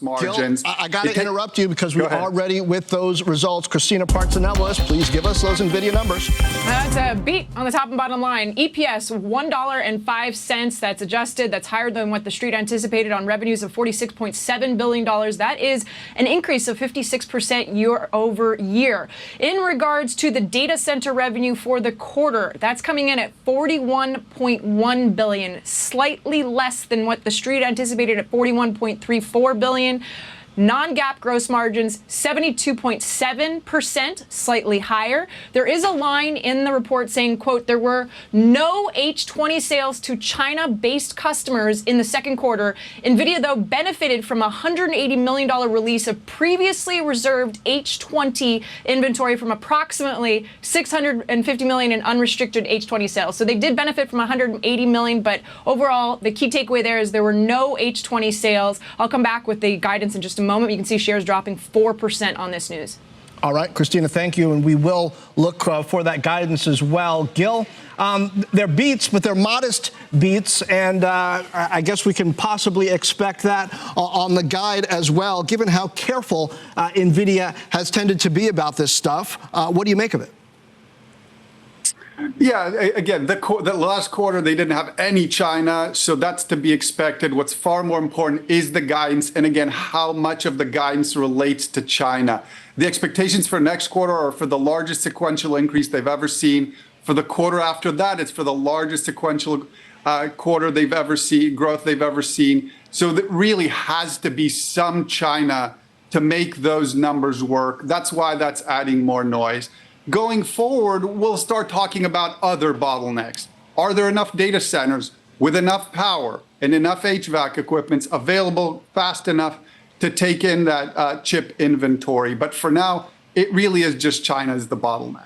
margins. Gil, I got to interrupt you because we are ready with those results. Christina Partsinevelos, please give us those NVIDIA numbers. That's a beat on the top and bottom line. EPS $1.05. That's adjusted. That's higher than what the street anticipated on revenues of $46.7 billion. That is an increase of 56% year over year. In regards to the data center revenue for the quarter, that's coming in at $41.1 billion, slightly less than what the street anticipated at $41.34 billion. Non-GAAP gross margins, 72.7%, slightly higher. There is a line in the report saying, quote, there were no H20 sales to China-based customers in the second quarter. NVIDIA, though, benefited from a $180 million release of previously reserved H20 inventory from approximately $650 million in unrestricted H20 sales. So they did benefit from $180 million, but overall, the key takeaway there is there were no H20 sales. I'll come back with the guidance in just a moment. You can see shares dropping 4% on this news. All right, Christina, thank you. And we will look for that guidance as well. Gil, they're beats, but they're modest beats. And I guess we can possibly expect that on the guide as well, given how careful NVIDIA has tended to be about this stuff. What do you make of it? Yeah, again, the last quarter, they didn't have any China, so that's to be expected. What's far more important is the guidance, and again, how much of the guidance relates to China. The expectations for next quarter are for the largest sequential increase they've ever seen. For the quarter after that, it's for the largest sequential quarter they've ever seen, growth they've ever seen. So that really has to be some China to make those numbers work. That's why that's adding more noise. Going forward, we'll start talking about other bottlenecks. Are there enough data centers with enough power and enough HVAC equipment available fast enough to take in that chip inventory? But for now, it really is just China is the bottleneck.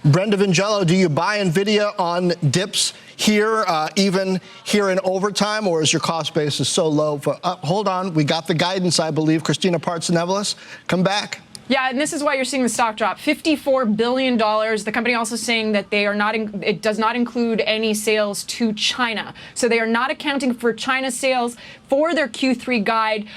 Brenda Vingello, do you buy NVIDIA on dips here, even here in overtime, or is your cost basis so low? Hold on, we got the guidance, I believe. Christina Partsinevelos, come back. Yeah, and this is why you're seeing the stock drop. $54 billion. The company also saying that they are not. It does not include any sales to China. So they are not accounting for China sales for their Q3 guide.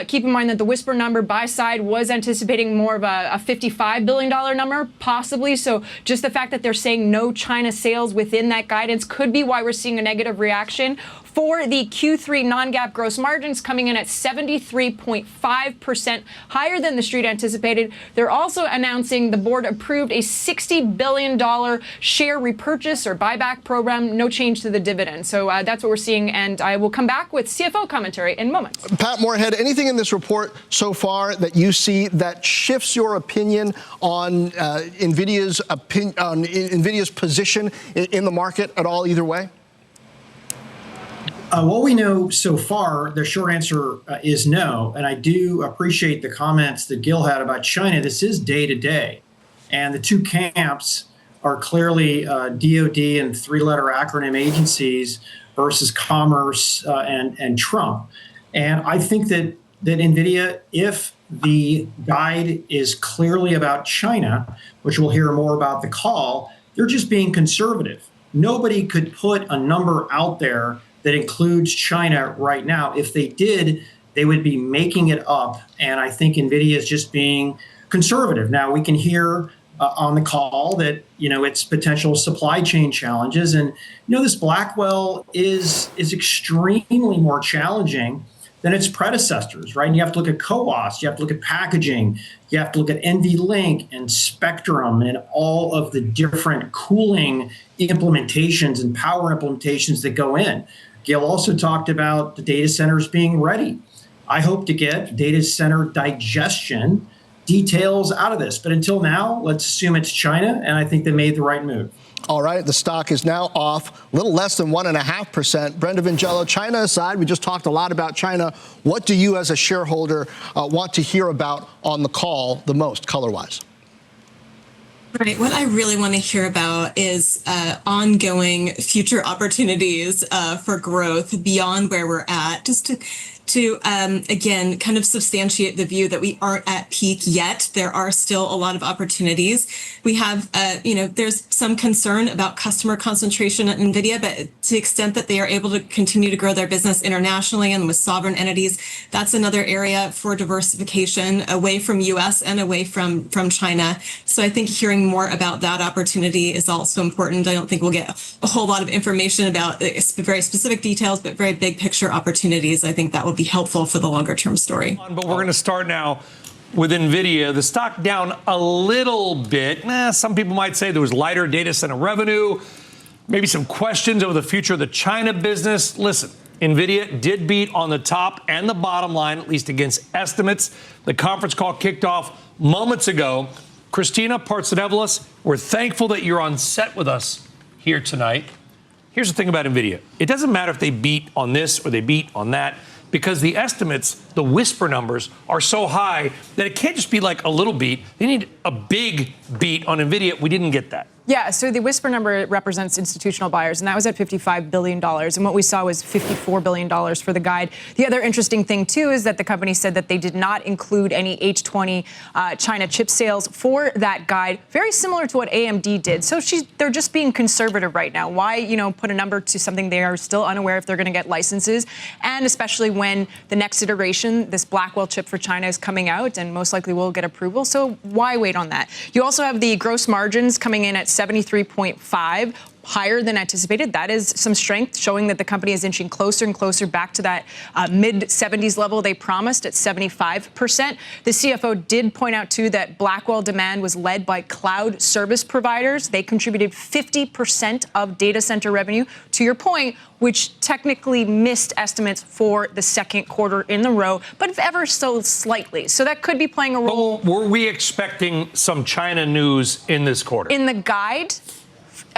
Keep in mind that the whisper number buy side was anticipating more of a $55 billion number, possibly. So just the fact that they're saying no China sales within that guidance could be why we're seeing a negative reaction. For the Q3 non-GAAP gross margins coming in at 73.5%, higher than the street anticipated. They're also announcing the board approved a $60 billion share repurchase or buyback program, no change to the dividend. So that's what we're seeing, and I will come back with CFO commentary in moments. Pat Moorhead, anything in this report so far that you see that shifts your opinion on NVIDIA's position in the market at all, either way? What we know so far, the short answer is no. And I do appreciate the comments that Gil had about China. This is day to day. And the two camps are clearly DOD and three-letter acronym agencies versus commerce and Trump. And I think that NVIDIA, if the guide is clearly about China, which we'll hear more about the call, they're just being conservative. Nobody could put a number out there that includes China right now. If they did, they would be making it up. And I think NVIDIA is just being conservative. Now, we can hear on the call that, it's potential supply chain challenges. And, this Blackwell is extremely more challenging than its predecessors, right? And you have to look at CoWoS, you have to look at packaging, you have to look at NVLink and Spectrum and all of the different cooling implementations and power implementations that go in. Gil also talked about the data centers being ready. I hope to get data center digestion details out of this. But until now, let's assume it's China, and I think they made the right move. All right, the stock is now off a little less than 1.5%. Brenda Vingello, China aside, we just talked a lot about China. What do you as a shareholder want to hear about on the call the most, color-wise? Right. What I really want to hear about is ongoing future opportunities for growth beyond where we're at. Just to, again, kind of substantiate the view that we aren't at peak yet. There are still a lot of opportunities. We have, there's some concern about customer concentration at NVIDIA, but to the extent that they are able to continue to grow their business internationally and with sovereign entities, that's another area for diversification away from U.S. and away from China. So I think hearing more about that opportunity is also important. I don't think we'll get a whole lot of information about very specific details, but very big picture opportunities. I think that will be helpful for the longer term story. But we're going to start now with NVIDIA. The stock down a little bit. Some people might say there was lighter data center revenue, maybe some questions over the future of the China business. Listen, NVIDIA did beat on the top and the bottom line, at least against estimates. The conference call kicked off moments ago. Christina Partsenevelos, we're thankful that you're on set with us here tonight. Here's the thing about NVIDIA. It doesn't matter if they beat on this or they beat on that, because the estimates, the whisper numbers, are so high that it can't just be like a little beat. They need a big beat on NVIDIA. We didn't get that. Yeah, so the whisper number represents institutional buyers, and that was at $55 billion. And what we saw was $54 billion for the guide. The other interesting thing, too, is that the company said that they did not include any H20 China chip sales for that guide, very similar to what AMD did. So they're just being conservative right now. Why, put a number to something they are still unaware if they're going to get licenses, and especially when the next iteration, this Blackwell chip for China, is coming out and most likely will get approval. So why wait on that? You also have the gross margins coming in at 73.5, higher than anticipated. That is some strength, showing that the company is inching closer and closer back to that mid-70s level they promised at 75%. The CFO did point out, too, that Blackwell demand was led by cloud service providers. They contributed 50% of data center revenue, to your point, which technically missed estimates for the second quarter in a row, but ever so slightly. So that could be playing a role. But were we expecting some China news in this quarter? In the guide,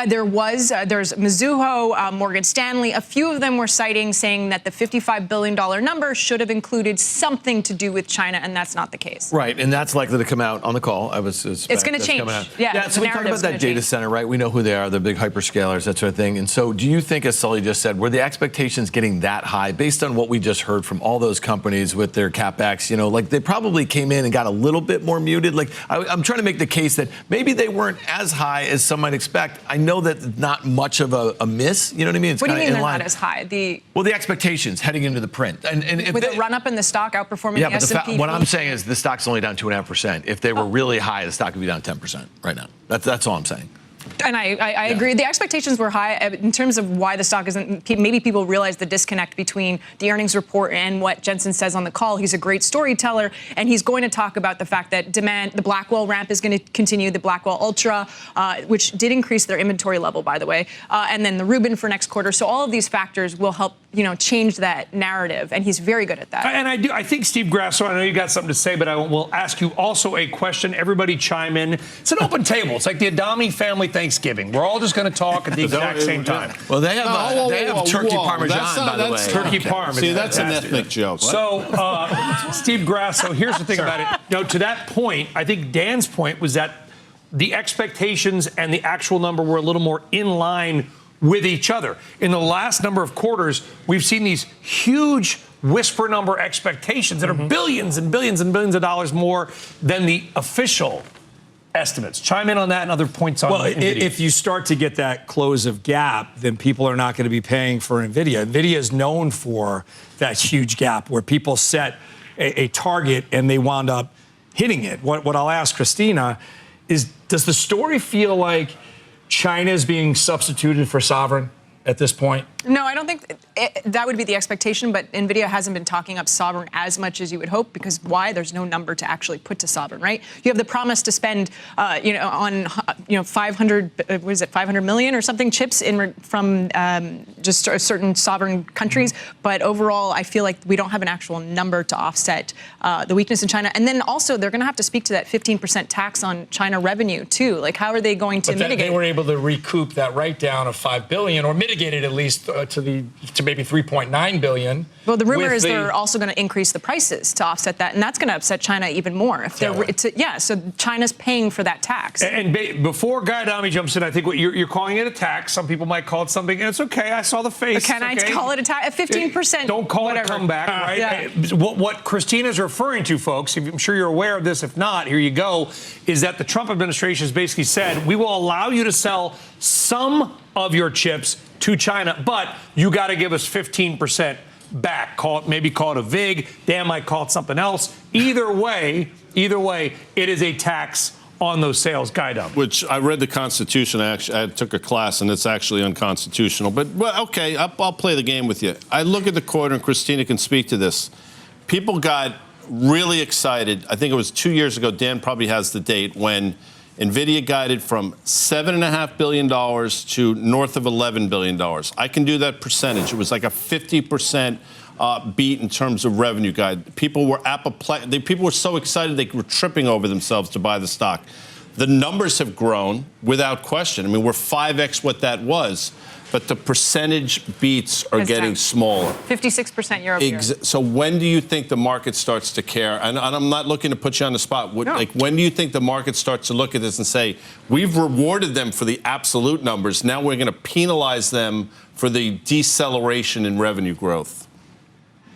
there's Mizuho, Morgan Stanley. A few of them were saying that the $55 billion number should have included something to do with China, and that's not the case. Right, and that's likely to come out on the call. It's going to change. Yeah, so we talk about that data center, right? We know who they are, the big hyperscalers, that sort of thing. And so do you think, as Sully just said, were the expectations getting that high based on what we just heard from all those companies with their CapEx? Like they probably came in and got a little bit more muted. Like I'm trying to make the case that maybe they weren't as high as some might expect. I know that not much of a miss. You know what I mean? It's what do you mean in they're line. not as high? The expectations heading into the print, and if with a run up in the stock outperforming the S&P. What I'm saying is the stock's only down 2.5%. If they were really high, the stock would be down 10% right now. That's all I'm saying. And I agree. The expectations were high in terms of why the stock isn't. Maybe people realize the disconnect between the earnings report and what Jensen says on the call. He's a great storyteller, and he's going to talk about the fact that demand, the Blackwell ramp is going to continue, the Blackwell Ultra, which did increase their inventory level, by the way, and then the Rubin for next quarter. So all of these factors will help, change that narrative, and he's very good at that. And I think, Steve Grasso, I know you got something to say, but I will ask you also a question. Everybody chime in. It's an open table. It's like the Adami family Thanksgiving. We're all just going to talk at the exact same time. Well, they have turkey parmesan, by the way. Turkey parm. See, that's an ethnic joke. So, Steve Grasso, here's the thing about it. To that point, I think Dan's point was that the expectations and the actual number were a little more in line with each other. In the last number of quarters, we've seen these huge whisper number expectations that are billions and billions and billions of dollars more than the official estimates. Chime in on that and other points on NVIDIA. If you start to get that close of gap, then people are not going to be paying for NVIDIA. NVIDIA is known for that huge gap where people set a target and they wound up hitting it. What I'll ask Christina is, does the story feel like China is being substituted for sovereign at this point? No, I don't think that would be the expectation, but NVIDIA hasn't been talking up sovereign as much as you would hope, because why? There's no number to actually put to sovereign, right? You have the promise to spend, on 500 million or something chips from just certain sovereign countries, but overall, I feel like we don't have an actual number to offset the weakness in China. And then also, they're going to have to speak to that 15% tax on China revenue, too. Like, how are they going to mitigate? They were able to recoup that write-down of $5 billion, or mitigate it at least to maybe 3.9 billion. Well, the rumor is they're also going to increase the prices to offset that, and that's going to upset China even more. If they're, so China's paying for that tax. And before Guy Adami jumps in, I think what you're calling it a tax. Some people might call it something, and it's okay. I saw the face. Can I call it a tax? 15%. Don't call it a comeback, right? Yeah. What Christina's referring to, folks, I'm sure you're aware of this. If not, here you go, is that the Trump administration has basically said, we will allow you to sell some of your chips to China, but you got to give us 15% back. Maybe call it a VIG. Dan might call it something else. Either way, it is a tax on those sales. Guy Dom. Which I read the Constitution. I took a class, and it's actually unconstitutional. But, well, okay, I'll play the game with you. I look at the quarter, and Christina can speak to this. People got really excited. I think it was 2 years ago. Dan probably has the date when NVIDIA guided from $7.5 billion to north of $11 billion. I can do that percentage. It was like a 50% beat in terms of revenue guide. People were people were so excited they were tripping over themselves to buy the stock. The numbers have grown without question. I mean, we're 5x what that was, but the percentage beats are getting smaller. 56% year over year. So when do you think the market starts to care? And I'm not looking to put you on the spot. No. Like, when do you think the market starts to look at this and say, we've rewarded them for the absolute numbers, now we're going to penalize them for the deceleration in revenue growth?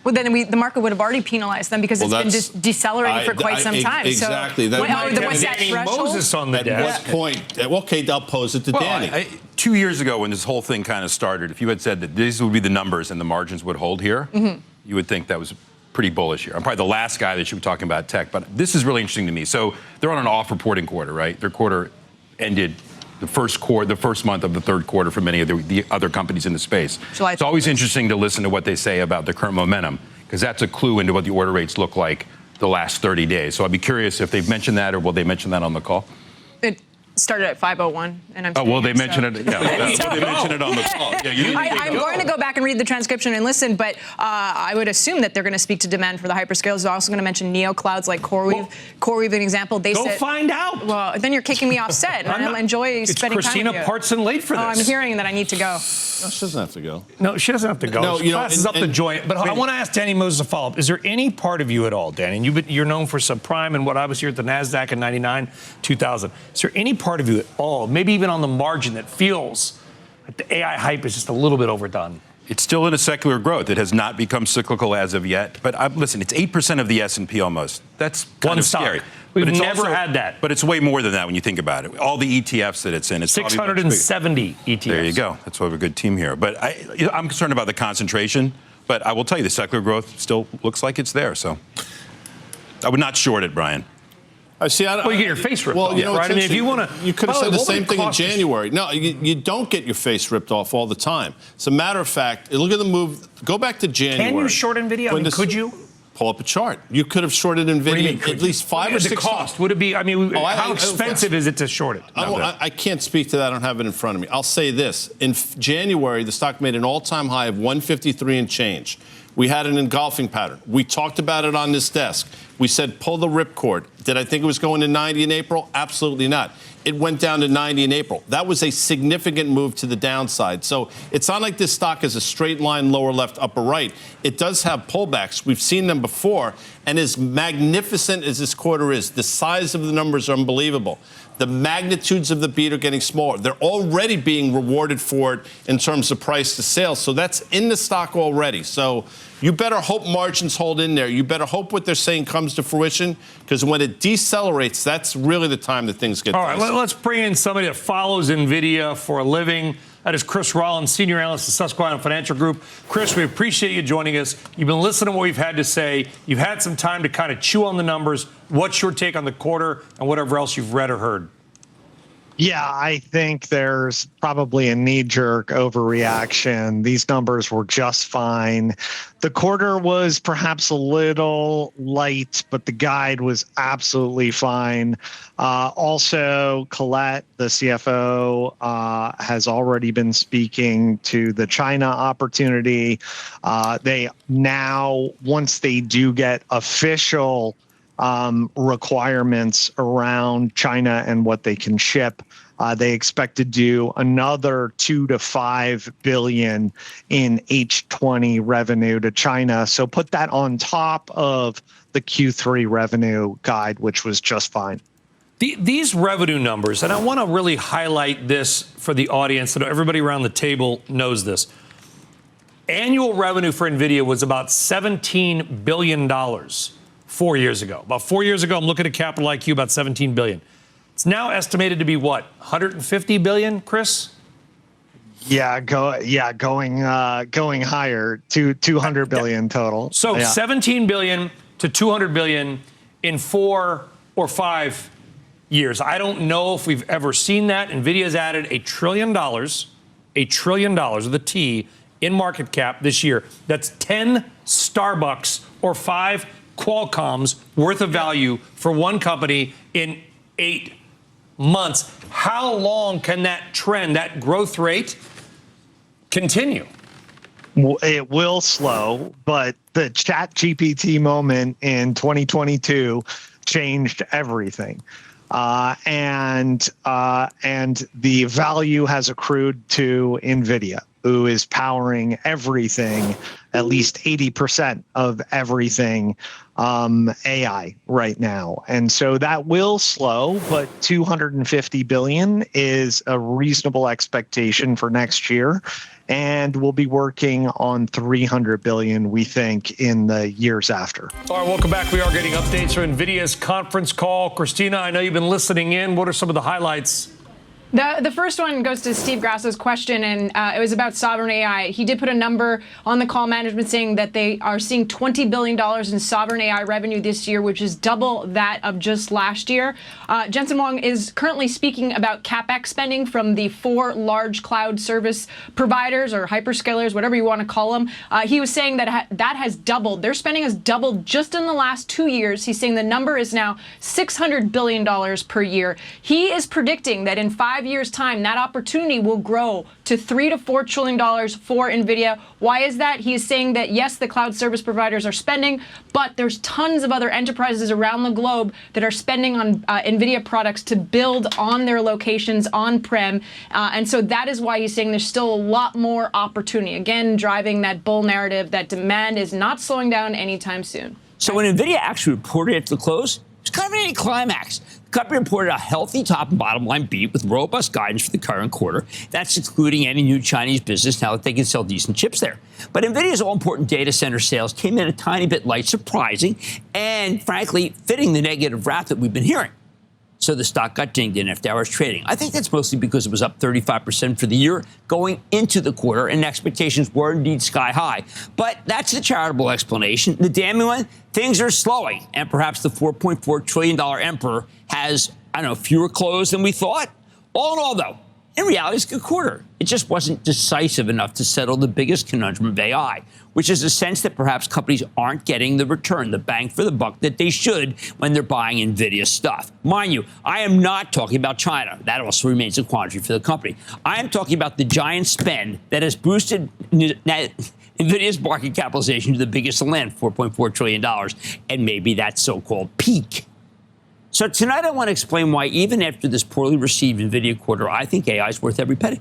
Well, then the market would have already penalized them because it's been just decelerating for quite some time. Exactly. So, what's that threshold? Moses on the desk. At what point? Okay, I'll pose it to Danny. 2 years ago, when this whole thing kind of started, if you had said that these would be the numbers and the margins would hold here, you would think that was pretty bullish here. I'm probably the last guy that should be talking about tech, but this is really interesting to me. So they're on an off-reporting quarter, right? Their quarter ended the first month of the third quarter for many of the other companies in the space. It's always interesting to listen to what they say about the current momentum, because that's a clue into what the order rates look like the last 30 days. So I'd be curious if they've mentioned that, or will they mention that on the call? It started at 5:01, and I'm. Oh, well, they mentioned it. Yeah, they mentioned it on the call. Yeah, I'm going to go back and read the transcription and listen, but I would assume that they're going to speak to demand for the hyperscalers. They're also going to mention neo clouds like CoreWeave. CoreWeave, an example. They said, find out. Well, then you're kicking me off set, and I'll enjoy spending time with you. Christina Parson late for this. Oh, I'm hearing that I need to go. No, she doesn't have to go. No, she doesn't have to go. No, class is up the joint. But I want to ask Danny Moses a follow-up. Is there any part of you at all, Danny, and you're known for subprime and what I was here at the NASDAQ in 99, 2000. Is there any part of you at all, maybe even on the margin, that feels like the AI hype is just a little bit overdone? It's still in a secular growth. It has not become cyclical as of yet. But listen, it's 8% of the S&P almost. That's kind of scary. We've never had that. But it's way more than that when you think about it. All the ETFs that it's in. It's 670 ETFs. There you go. That's why we have a good team here. But I'm concerned about the concentration. But I will tell you, the secular growth still looks like it's there. So I would not short it, Brian. Well, you get your face ripped off, right? I mean, if you want to... You could have said the same thing in January. No, you don't get your face ripped off all the time. As a matter of fact, look at the move. Go back to January. Can you short NVIDIA? I mean, could you? Pull up a chart. You could have shorted NVIDIA at least 5 or 6 times. The cost, would it be... I mean, how expensive is it to short it? I can't speak to that. I don't have it in front of me. I'll say this. In January, the stock made an all-time high of 153 and change. We had an engulfing pattern. We talked about it on this desk. We said, pull the ripcord. Did I think it was going to 90 in April? Absolutely not. It went down to 90 in April. That was a significant move to the downside. So it's not like this stock is a straight line, lower left, upper right. It does have pullbacks. We've seen them before. And as magnificent as this quarter is, the size of the numbers are unbelievable. The magnitudes of the beat are getting smaller. They're already being rewarded for it in terms of price to sales. So that's in the stock already. So you better hope margins hold in there. You better hope what they're saying comes to fruition, because when it decelerates, that's really the time that things get All right, let's bring in somebody that follows NVIDIA for a living. That is Chris Rollins, Senior Analyst at Susquehanna Financial Group. Chris, we appreciate you joining us. You've been listening to what we've had to say. You've had some time to kind of chew on the numbers. What's your take on the quarter and whatever else you've read or heard? Yeah, I think there's probably a knee-jerk overreaction. These numbers were just fine. The quarter was perhaps a little light, but the guide was absolutely fine. Also, Colette, the CFO, has already been speaking to the China opportunity. They now, once they do get official requirements around China and what they can ship, They expect to do another 2 to 5 billion in H20 revenue to China. So put that on top of the Q3 revenue guide, which was just fine. These revenue numbers, and I want to really highlight this for the audience so that everybody around the table knows this. Annual revenue for NVIDIA was about $17 billion 4 years ago. About 4 years ago, I'm looking at Capital IQ, about $17 billion. It's now estimated to be what, $150 billion, Chris? Yeah, going higher to 200 billion total. So 17 billion to 200 billion in 4 or 5 years. I don't know if we've ever seen that. NVIDIA's added $1 trillion with a T in market cap this year. That's 10 Starbucks or 5 Qualcomms worth of value for one company in 8 months. How long can that trend, that growth rate, continue? Well, it will slow, but the ChatGPT moment in 2022 changed everything. And the value has accrued to NVIDIA, who is powering everything, at least 80% of everything AI right now. And so that will slow, but 250 billion is a reasonable expectation for next year. And we'll be working on 300 billion, we think, in the years after. All right, welcome back. We are getting updates from NVIDIA's conference call. Christina, I know you've been listening in. What are some of the highlights? The first one goes to Steve Grasso's question, and it was about sovereign AI. He did put a number on the call management saying that they are seeing $20 billion in sovereign AI revenue this year, which is double that of just last year. Jensen Huang is currently speaking about CapEx spending from the 4 large cloud service providers or hyperscalers, whatever you want to call them. He was saying that that has doubled. Their spending has doubled just in the last 2 years. He's saying the number is now $600 billion per year. He is predicting that in 5 years' time, that opportunity will grow to $3 to $4 trillion for NVIDIA. Why is that? He is saying that, yes, the cloud service providers are spending, but there's tons of other enterprises around the globe that are spending on NVIDIA products to build on their locations on-prem. And so that is why he's saying there's still a lot more opportunity. Again, driving that bull narrative that demand is not slowing down anytime soon. So when NVIDIA actually reported at the close, it's kind of an anticlimax. The company reported a healthy top and bottom line beat with robust guidance for the current quarter. That's excluding any new Chinese business now that they can sell decent chips there. But NVIDIA's all-important data center sales came in a tiny bit light, surprising, and frankly, fitting the negative wrap that we've been hearing. So the stock got dinged in after hours trading. I think that's mostly because it was up 35% for the year going into the quarter, and expectations were indeed sky high. But that's the charitable explanation. The damning one, things are slowing, and perhaps the $4.4 trillion emperor has, fewer clothes than we thought. All in all, though, in reality, it's a good quarter. It just wasn't decisive enough to settle the biggest conundrum of AI, which is the sense that perhaps companies aren't getting the return, the bang for the buck that they should when they're buying NVIDIA stuff. Mind you, I am not talking about China. That also remains a quandary for the company. I am talking about the giant spend that has boosted NVIDIA's market capitalization to the biggest in land, $4.4 trillion, and maybe that so-called peak. So tonight I want to explain why even after this poorly received NVIDIA quarter, I think AI is worth every penny.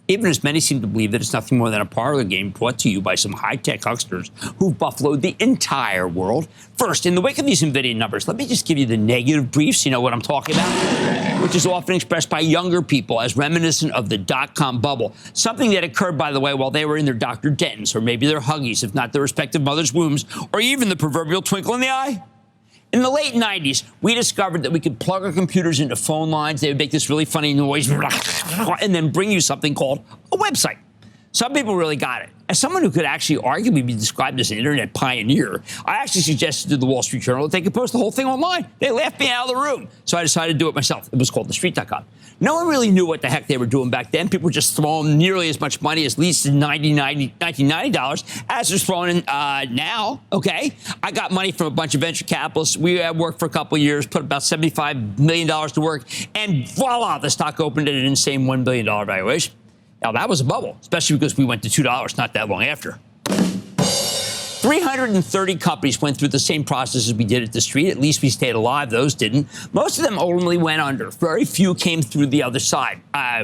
Even as many seem to believe that it's nothing more than a parlor game brought to you by some high-tech hucksters who've buffaloed the entire world. First, in the wake of these NVIDIA numbers, let me just give you the negative briefs. You know what I'm talking about? Which is often expressed by younger people as reminiscent of the dot-com bubble. Something that occurred, by the way, while they were in their Dr. Dentons, or maybe their Huggies, if not their respective mother's wombs, or even the proverbial twinkle in the eye. In the late 90s, we discovered that we could plug our computers into phone lines. They would make this really funny noise and then bring you something called a website. Some people really got it. As someone who could actually arguably be described as an internet pioneer, I actually suggested to the Wall Street Journal that they could post the whole thing online. They laughed me out of the room. So I decided to do it myself. It was called TheStreet.com. No one really knew what the heck they were doing back then. People were just throwing nearly as much money, at least in $1990, as they're throwing in now, okay? I got money from a bunch of venture capitalists. We worked for a couple of years, put about $75 million to work, and voila, the stock opened at an insane $1 billion valuation. Now, that was a bubble, especially because we went to $2 not that long after. 330 companies went through the same process as we did at the street. At least we stayed alive. Those didn't. Most of them ultimately went under. Very few came through the other side,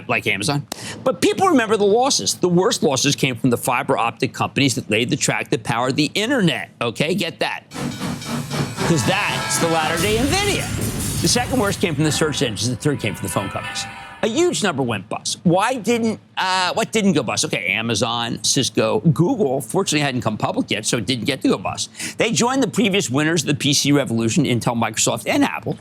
like Amazon. But people remember the losses. The worst losses came from the fiber optic companies that laid the track that powered the internet. Okay, get that. Because that's the latter-day NVIDIA. The second worst came from the search engines. The third came from the phone companies. A huge number went bust. What didn't go bust? Okay, Amazon, Cisco, Google, fortunately hadn't come public yet, so it didn't get to go bust. They joined the previous winners of the PC revolution, Intel, Microsoft, and Apple.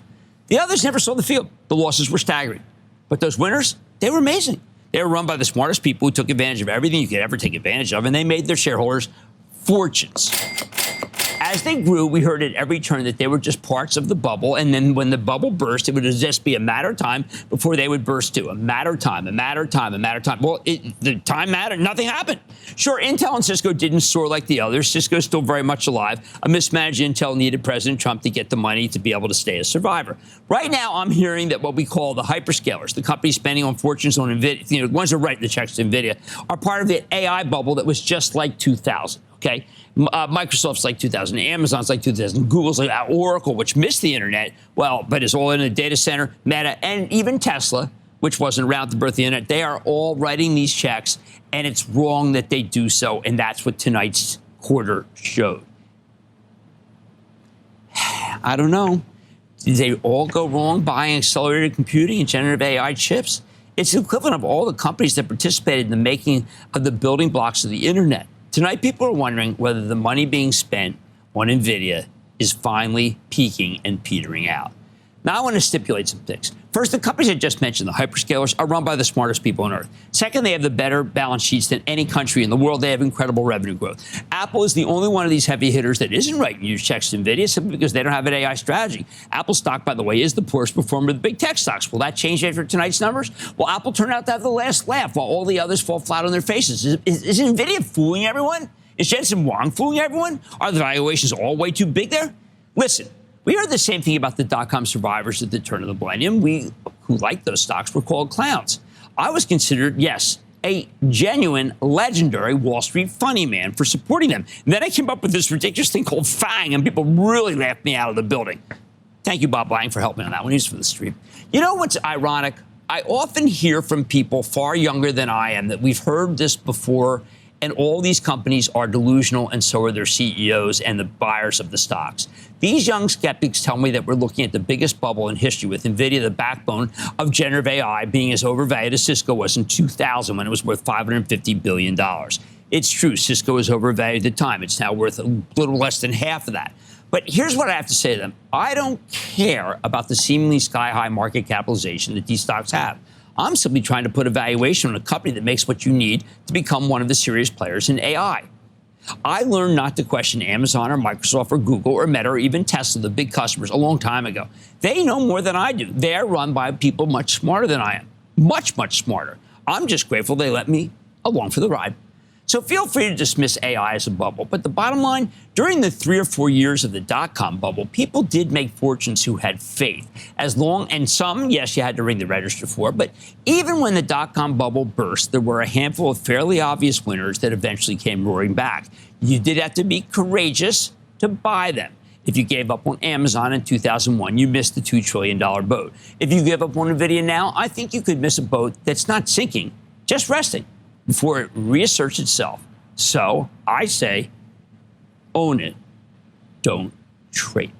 The others never saw the field. The losses were staggering. But those winners, they were amazing. They were run by the smartest people who took advantage of everything you could ever take advantage of, and they made their shareholders fortunes. As they grew, we heard at every turn that they were just parts of the bubble, and then when the bubble burst, it would just be a matter of time before they would burst too. A matter of time, a matter of time, a matter of time. Well, the time mattered. Nothing happened. Sure, Intel and Cisco didn't soar like the others. Cisco's still very much alive. A mismanaged Intel needed President Trump to get the money to be able to stay a survivor. Right now, I'm hearing that what we call the hyperscalers, the companies spending on fortunes on NVIDIA, the ones that write the checks to NVIDIA, are part of the AI bubble that was just like 2000. Okay, Microsoft's like 2000, Amazon's like 2000, Google's like Oracle, which missed the internet, well, but is all in a data center, Meta, and even Tesla, which wasn't around at the birth of the internet. They are all writing these checks, and it's wrong that they do so, and that's what tonight's quarter showed. I don't know. Did they all go wrong buying accelerated computing and generative AI chips? It's the equivalent of all the companies that participated in the making of the building blocks of the internet. Tonight, people are wondering whether the money being spent on NVIDIA is finally peaking and petering out. Now, I want to stipulate some things. First, the companies I just mentioned, the hyperscalers, are run by the smartest people on earth. Second, they have the better balance sheets than any country in the world. They have incredible revenue growth. Apple is the only one of these heavy hitters that isn't writing huge checks to NVIDIA simply because they don't have an AI strategy. Apple stock, by the way, is the poorest performer of the big tech stocks. Will that change after tonight's numbers? Will Apple turn out to have the last laugh while all the others fall flat on their faces? Is NVIDIA fooling everyone? Is Jensen Huang fooling everyone? Are the valuations all way too big there? Listen. We heard the same thing about the dot-com survivors at the turn of the millennium. We, who liked those stocks, were called clowns. I was considered, yes, a genuine, legendary Wall Street funny man for supporting them. And then I came up with this ridiculous thing called FANG, and people really laughed me out of the building. Thank you, Bob Lang, for helping on that one. He's from the street. You know what's ironic? I often hear from people far younger than I am that we've heard this before, and all these companies are delusional, and so are their CEOs and the buyers of the stocks. These young skeptics tell me that we're looking at the biggest bubble in history, with NVIDIA, the backbone of generative AI, being as overvalued as Cisco was in 2000 when it was worth $550 billion. It's true, Cisco was overvalued at the time. It's now worth a little less than half of that. But here's what I have to say to them. I don't care about the seemingly sky-high market capitalization that these stocks have. I'm simply trying to put a valuation on a company that makes what you need to become one of the serious players in AI. I learned not to question Amazon or Microsoft or Google or Meta or even Tesla, the big customers, a long time ago. They know more than I do. They're run by people much smarter than I am. Much, much smarter. I'm just grateful they let me along for the ride. So feel free to dismiss AI as a bubble. But the bottom line, during the 3 or 4 years of the dot-com bubble, people did make fortunes who had faith. And some, yes, you had to ring the register for. But even when the dot-com bubble burst, there were a handful of fairly obvious winners that eventually came roaring back. You did have to be courageous to buy them. If you gave up on Amazon in 2001, you missed the $2 trillion boat. If you give up on NVIDIA now, I think you could miss a boat that's not sinking, just resting, before it reasserts itself. So I say, own it, don't trade it.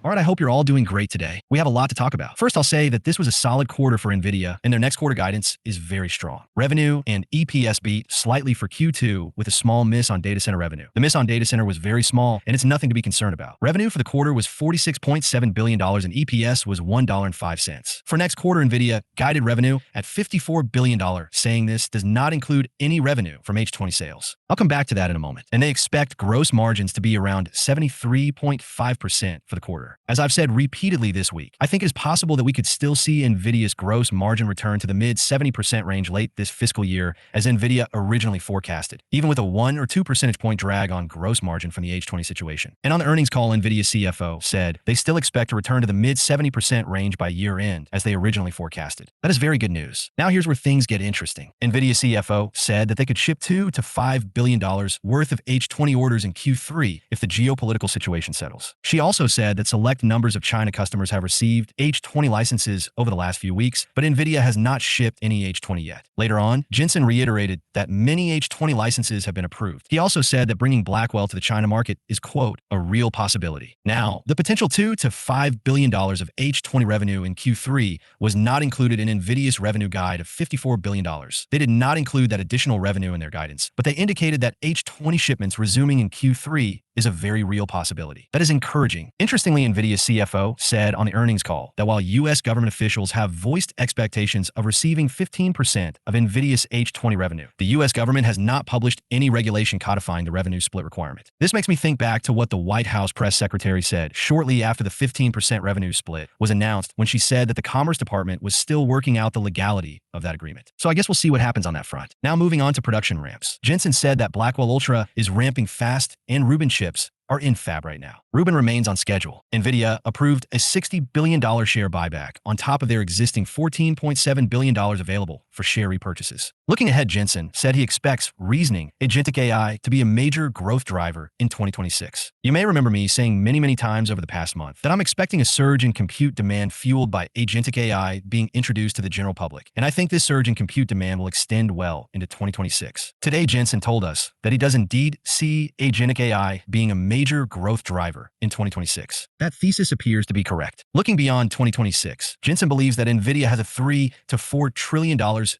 All right, I hope you're all doing great today. We have a lot to talk about. First, I'll say that this was a solid quarter for NVIDIA, and their next quarter guidance is very strong. Revenue and EPS beat slightly for Q2 with a small miss on data center revenue. The miss on data center was very small, and it's nothing to be concerned about. Revenue for the quarter was $46.7 billion, and EPS was $1.05. For next quarter, NVIDIA guided revenue at $54 billion, saying this does not include any revenue from H20 sales. I'll come back to that in a moment. And they expect gross margins to be around 73.5% for the quarter. quarter. As I've said repeatedly this week, I think it is possible that we could still see NVIDIA's gross margin return to the mid 70% range late this fiscal year as NVIDIA originally forecasted, even with a 1 or 2 percentage point drag on gross margin from the H20 situation. And on the earnings call, NVIDIA CFO said they still expect to return to the mid 70% range by year end as they originally forecasted. That is very good news. Now here's where things get interesting. NVIDIA CFO said that they could ship $2 to $5 billion worth of H20 orders in Q3 if the geopolitical situation settles. She also said that select numbers of China customers have received H20 licenses over the last few weeks, but NVIDIA has not shipped any H20 yet. Later on, Jensen reiterated that many H20 licenses have been approved. He also said that bringing Blackwell to the China market is, quote, a real possibility. Now, the potential $2 to $5 billion of H20 revenue in Q3 was not included in NVIDIA's revenue guide of $54 billion. They did not include that additional revenue in their guidance, but they indicated that H20 shipments resuming in Q3 is a very real possibility. That is encouraging. Interestingly, NVIDIA's CFO said on the earnings call that while U.S. government officials have voiced expectations of receiving 15% of NVIDIA's H20 revenue, the U.S. government has not published any regulation codifying the revenue split requirement. This makes me think back to what the White House press secretary said shortly after the 15% revenue split was announced, when she said that the Commerce Department was still working out the legality of that agreement. So I guess we'll see what happens on that front. Now moving on to production ramps. Jensen said that Blackwell Ultra is ramping fast and Rubin chips are in fab right now. Rubin remains on schedule. NVIDIA approved a $60 billion share buyback on top of their existing $14.7 billion available for share repurchases. Looking ahead, Jensen said he expects reasoning agentic AI to be a major growth driver in 2026. You may remember me saying many times over the past month that I'm expecting a surge in compute demand fueled by agentic AI being introduced to the general public, and I think this surge in compute demand will extend well into 2026. Today, Jensen told us that he does indeed see agentic AI being a major growth driver in 2026. That thesis appears to be correct. Looking beyond 2026, Jensen believes that NVIDIA has a $3 to $4 trillion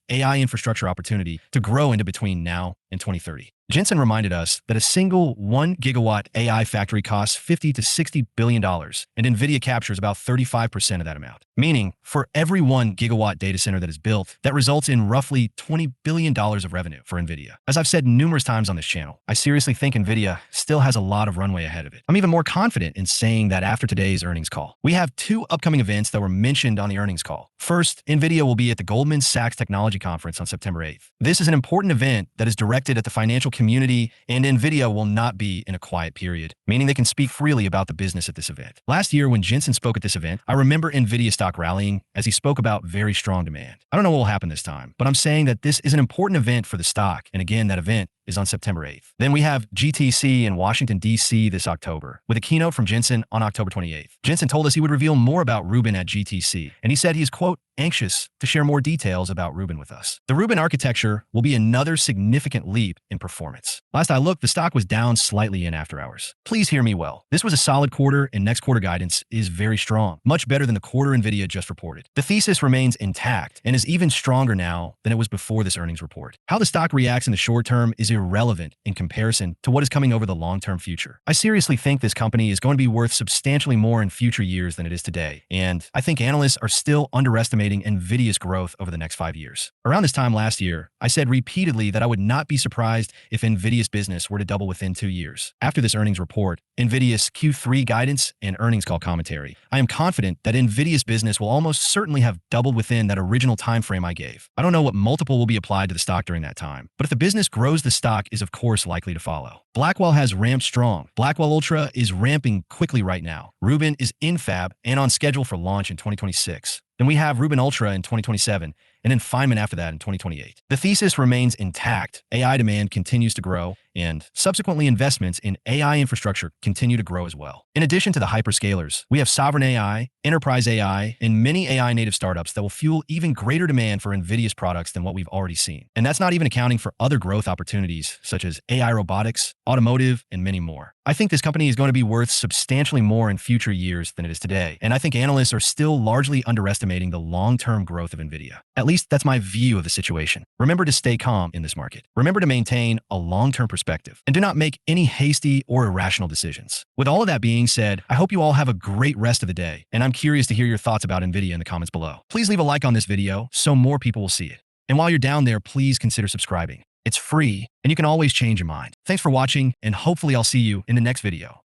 AI infrastructure opportunity to grow into between now and 2030. Jensen reminded us that a single 1 gigawatt AI factory costs $50 to $60 billion, and NVIDIA captures about 35% of that amount. Meaning, for every 1 gigawatt data center that is built, that results in roughly $20 billion of revenue for NVIDIA. As I've said numerous times on this channel, I seriously think NVIDIA still has a lot of runway ahead of it. I'm even more confident in saying that after today's earnings call. We have 2 upcoming events that were mentioned on the earnings call. First, NVIDIA will be at the Goldman Sachs Technology Conference on September 8th. This is an important event that is directed at the financial community, and NVIDIA will not be in a quiet period, meaning they can speak freely about the business at this event. Last year, when Jensen spoke at this event, I remember NVIDIA stock rallying as he spoke about very strong demand. I don't know what will happen this time, but I'm saying that this is an important event for the stock, and again, that event is on September 8th. Then we have GTC in Washington, D.C. this October, with a keynote from Jensen on October 28th. Jensen told us he would reveal more about Rubin at GTC, and he said he is, quote, anxious to share more details about Rubin with us. The Rubin architecture will be another significant leap in performance. Last I looked, the stock was down slightly in after hours. Please hear me well. This was a solid quarter, and next quarter guidance is very strong, much better than the quarter NVIDIA just reported. The thesis remains intact and is even stronger now than it was before this earnings report. How the stock reacts in the short term is irrelevant in comparison to what is coming over the long-term future. I seriously think this company is going to be worth substantially more in future years than it is today, and I think analysts are still underestimating NVIDIA's growth over the next 5 years. Around this time last year, I said repeatedly that I would not be surprised if NVIDIA's business were to double within 2 years. After this earnings report, NVIDIA's Q3 guidance, and earnings call commentary, I am confident that NVIDIA's business will almost certainly have doubled within that original time frame I gave. I don't know what multiple will be applied to the stock during that time, but if the business grows, the stock is of course likely to follow. Blackwell has ramped strong. Blackwell Ultra is ramping quickly right now. Rubin is in fab and on schedule for launch in 2026. Then we have Rubin Ultra in 2027, and then Feynman after that in 2028. The thesis remains intact. AI demand continues to grow, and subsequently investments in AI infrastructure continue to grow as well. In addition to the hyperscalers, we have sovereign AI, enterprise AI, and many AI native startups that will fuel even greater demand for NVIDIA's products than what we've already seen. And that's not even accounting for other growth opportunities such as AI robotics, automotive, and many more. I think this company is going to be worth substantially more in future years than it is today, and I think analysts are still largely underestimating the long-term growth of NVIDIA. At least that's my view of the situation. Remember to stay calm in this market. Remember to maintain a long-term perspective, and do not make any hasty or irrational decisions. With all of that being said, I hope you all have a great rest of the day, and I'm curious to hear your thoughts about NVIDIA in the comments below. Please leave a like on this video so more people will see it. And while you're down there, please consider subscribing. It's free, and you can always change your mind. Thanks for watching, and hopefully I'll see you in the next video.